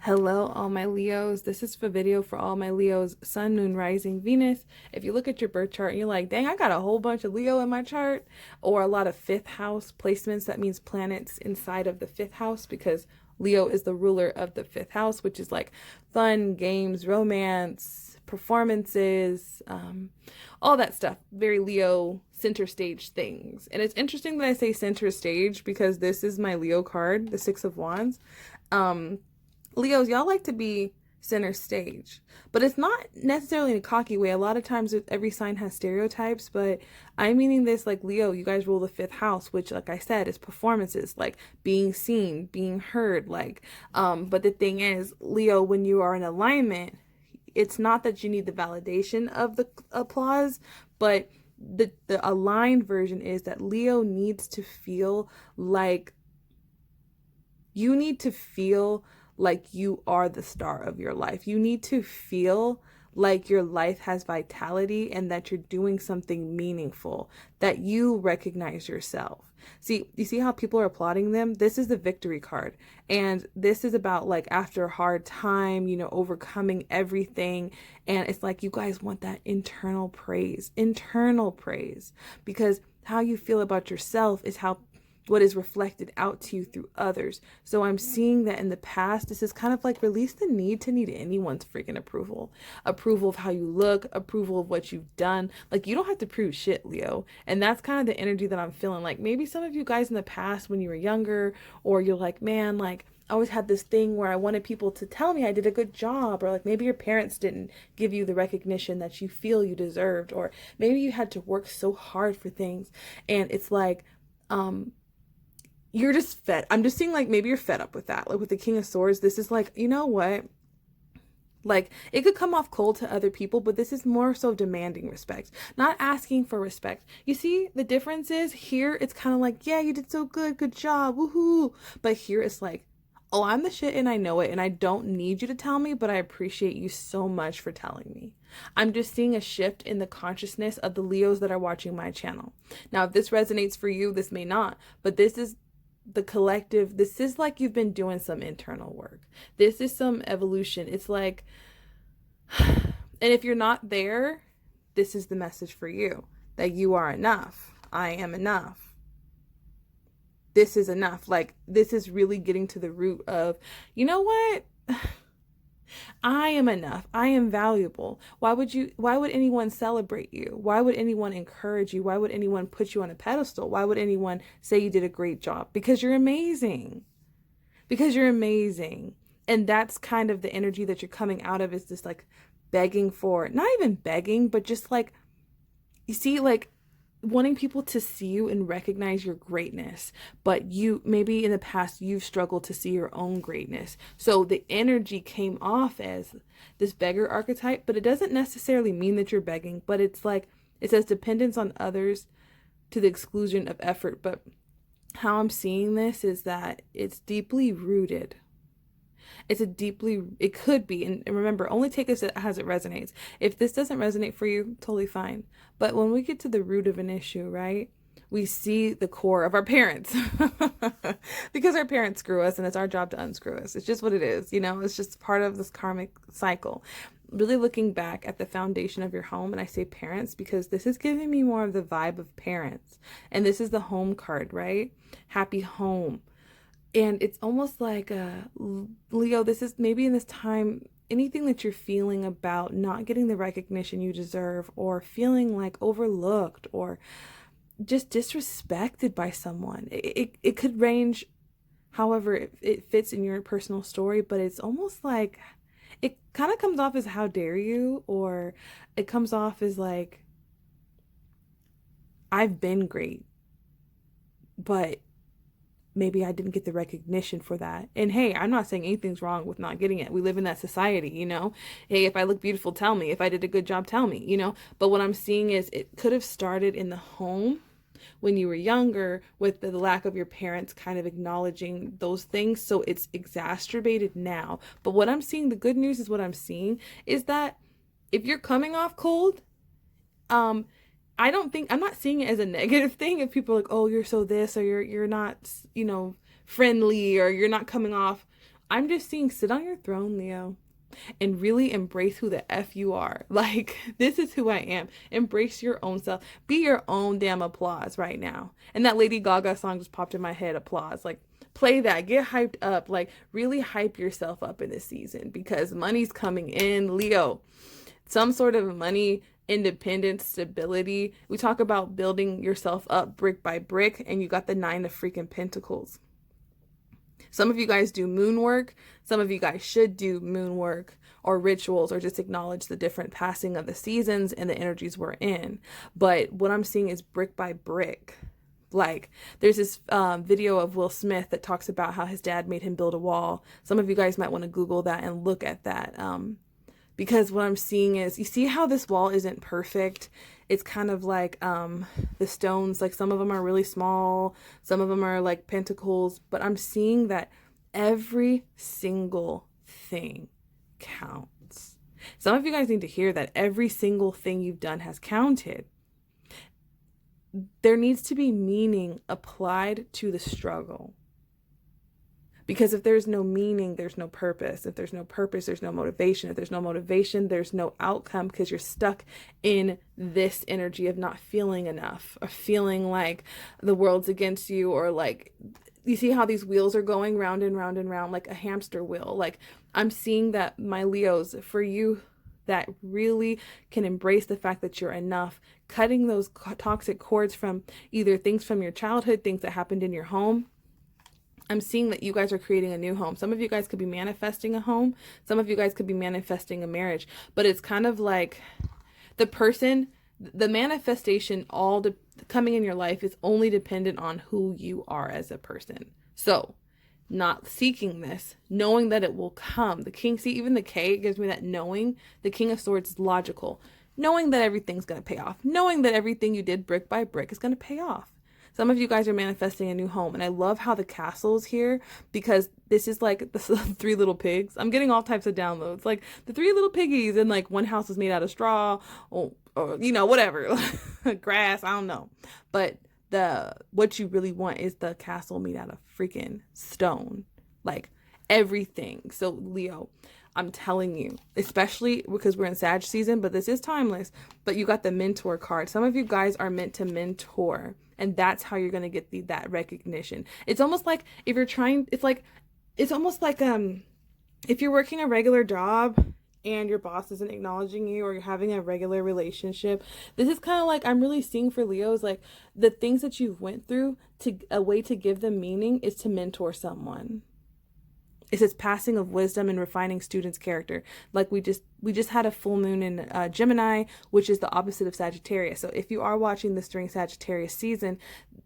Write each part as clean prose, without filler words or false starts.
Hello, all my Leos. This is a video for all my Leos, Sun, Moon, Rising, Venus. If you look at your birth chart and you're like, dang, I got a whole bunch of Leo in my chart, or a lot of fifth house placements, that means planets inside of the fifth house, because Leo is the ruler of the fifth house, which is like fun, games, romance, performances, all that stuff. Very Leo center stage things. And it's interesting that I say center stage because this is my Leo card, the Six of Wands. Um, Leos, y'all like to be center stage, but it's not necessarily in a cocky way. A lot of times every sign has stereotypes, but I'm meaning this like Leo, you guys rule the fifth house, which like I said is performances, like being seen, being heard, but the thing is, Leo, when you are in alignment, it's not that you need the validation of the applause, but the aligned version is that Leo needs to feel like you need to feel like you are the star of your life. You need to feel like your life has vitality and that you're doing something meaningful, that you recognize yourself. See, you see how people are applauding them? This is the victory card. And this is about like after a hard time, overcoming everything. And it's like you guys want that internal praise, because how you feel about yourself is how what is reflected out to you through others. So I'm seeing that in the past, this is kind of like release the need to need anyone's freaking approval. Approval of how you look, approval of what you've done. Like, you don't have to prove shit, Leo. And that's kind of the energy that I'm feeling. Like, maybe some of you guys in the past when you were younger, or you're like, man, like, I always had this thing where I wanted people to tell me I did a good job, or like maybe your parents didn't give you the recognition that you feel you deserved, or maybe you had to work so hard for things. And it's like, you're just fed. I'm just seeing like maybe you're fed up with that. Like with the King of Swords, this is like, you know what? Like it could come off cold to other people, but this is more so demanding respect, not asking for respect. You see, the difference is here it's kind of like, yeah, you did so good, good job, woohoo. But here it's like, oh, I'm the shit and I know it and I don't need you to tell me, but I appreciate you so much for telling me. I'm just seeing a shift in the consciousness of the Leos that are watching my channel. Now, if this resonates for you, this may not, but this is the collective. This is like you've been doing some internal work. This is some evolution. It's like, and if you're not there, this is the message for you, that you are enough. I am enough. This is enough. Like, this is really getting to the root of, you know what? I am enough. I am valuable. Why would anyone celebrate you? Why would anyone encourage you? Why would anyone put you on a pedestal? Why would anyone say you did a great job? Because you're amazing. Because you're amazing. And that's kind of the energy that you're coming out of, is this like begging for, not even begging, but just like, you see, like wanting people to see you and recognize your greatness, but you maybe in the past you've struggled to see your own greatness. So the energy came off as this beggar archetype, but it doesn't necessarily mean that you're begging, but it's like it says dependence on others to the exclusion of effort. But how I'm seeing this is that it's deeply rooted. It could be, and remember, only take this as it resonates. If this doesn't resonate for you, totally fine. But when we get to the root of an issue, right, we see the core of our parents. Because our parents screw us and it's our job to unscrew us. It's just what it is, it's just part of this karmic cycle. Really looking back at the foundation of your home, and I say parents because this is giving me more of the vibe of parents. And this is the home card, right? Happy home. And it's almost like, Leo, this is maybe in this time, anything that you're feeling about not getting the recognition you deserve, or feeling like overlooked, or just disrespected by someone. It could range however it fits in your personal story, but it's almost like it kind of comes off as how dare you, or it comes off as like, I've been great, but maybe I didn't get the recognition for that. And hey, I'm not saying anything's wrong with not getting it. We live in that society, Hey, if I look beautiful, tell me. If I did a good job, tell me, But what I'm seeing is it could have started in the home when you were younger, with the lack of your parents kind of acknowledging those things. So it's exacerbated now. But what I'm seeing, the good news is what I'm seeing is that if you're coming off cold, I'm not seeing it as a negative thing. If people are like, oh, you're so this, or you're not, friendly, or you're not coming off. I'm just seeing, sit on your throne, Leo, and really embrace who the F you are. Like, this is who I am. Embrace your own self. Be your own damn applause right now. And that Lady Gaga song just popped in my head, applause. Like, play that, get hyped up, like really hype yourself up in this season, because money's coming in, Leo. Some sort of money, independence, stability. We talk about building yourself up brick by brick, and you got the 9 of freaking Pentacles. Some of you guys do moon work. Some of you guys should do moon work or rituals, or just acknowledge the different passing of the seasons and the energies we're in. But what I'm seeing is brick by brick. Like, there's this video of Will Smith that talks about how his dad made him build a wall. Some of you guys might want to Google that and look at that. Because what I'm seeing is, you see how this wall isn't perfect? It's kind of like the stones, like some of them are really small, some of them are like pentacles, but I'm seeing that every single thing counts. Some of you guys need to hear that every single thing you've done has counted. There needs to be meaning applied to the struggle. Because if there's no meaning, there's no purpose. If there's no purpose, there's no motivation. If there's no motivation, there's no outcome, because you're stuck in this energy of not feeling enough, or feeling like the world's against you, or like, you see how these wheels are going round and round and round like a hamster wheel. Like, I'm seeing that, my Leos, for you that really can embrace the fact that you're enough, cutting those toxic cords from either things from your childhood, things that happened in your home. I'm seeing that you guys are creating a new home. Some of you guys could be manifesting a home. Some of you guys could be manifesting a marriage. But it's kind of like the manifestation, coming in your life is only dependent on who you are as a person. So, not seeking this, knowing that it will come. The King, see, even the K gives me that knowing. The King of Swords is logical. Knowing that everything's going to pay off. Knowing that everything you did brick by brick is going to pay off. Some of you guys are manifesting a new home. And I love how the castle's here, because this is like the 3 little pigs. I'm getting all types of downloads. Like the 3 little piggies, and like one house is made out of straw, or you know, whatever. Grass, I don't know. But what you really want is the castle made out of freaking stone. Like everything. So Leo, I'm telling you, especially because we're in Sag season, but this is timeless, but you got the mentor card. Some of you guys are meant to mentor, and that's how you're going to get that recognition. It's almost like if you're trying, it's almost like if you're working a regular job and your boss isn't acknowledging you, or you're having a regular relationship. This is kind of like, I'm really seeing for Leos, like the things that you've went through, a way to give them meaning is to mentor someone. It says passing of wisdom and refining students' character. Like we just had a full moon in Gemini, which is the opposite of Sagittarius. So if you are watching this during Sagittarius season,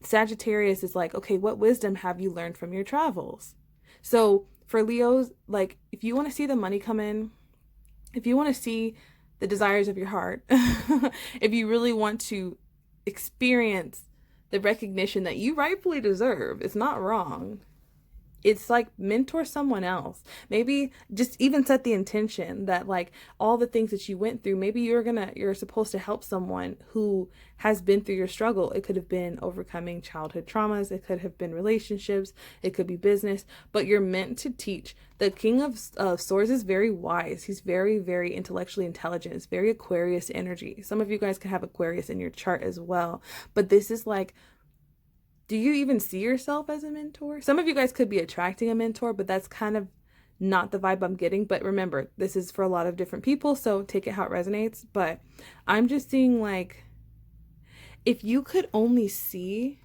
Sagittarius is like, okay, what wisdom have you learned from your travels? So for Leos, like if you want to see the money come in, if you want to see the desires of your heart, if you really want to experience the recognition that you rightfully deserve, it's not wrong. It's like mentor someone else. Maybe just even set the intention that like all the things that you went through, maybe you're supposed to help someone who has been through your struggle. It could have been overcoming childhood traumas. It could have been relationships. It could be business, but you're meant to teach. The King of Swords is very wise. He's very, very intellectually intelligent. It's very Aquarius energy. Some of you guys can have Aquarius in your chart as well, but this is like, do you even see yourself as a mentor? Some of you guys could be attracting a mentor, but that's kind of not the vibe I'm getting. But remember, this is for a lot of different people, so take it how it resonates. But I'm just seeing like, if you could only see,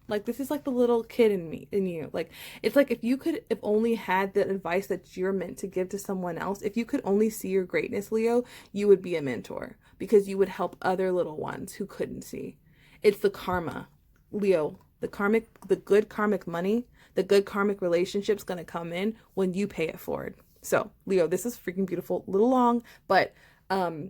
like this is like the little kid in you. Like it's like if only had the advice that you're meant to give to someone else, if you could only see your greatness, Leo, you would be a mentor, because you would help other little ones who couldn't see. It's the karma, Leo. The good karmic money, the good karmic relationship's going to come in when you pay it forward. So, Leo, this is freaking beautiful. A little long, but I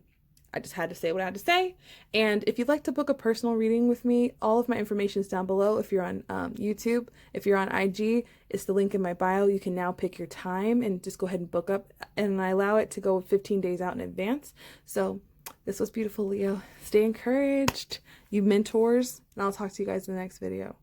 just had to say what I had to say. And if you'd like to book a personal reading with me, all of my information is down below. If you're on YouTube, if you're on IG, it's the link in my bio. You can now pick your time and just go ahead and book up. And I allow it to go 15 days out in advance. So, this was beautiful, Leo. Stay encouraged, you mentors, and I'll talk to you guys in the next video.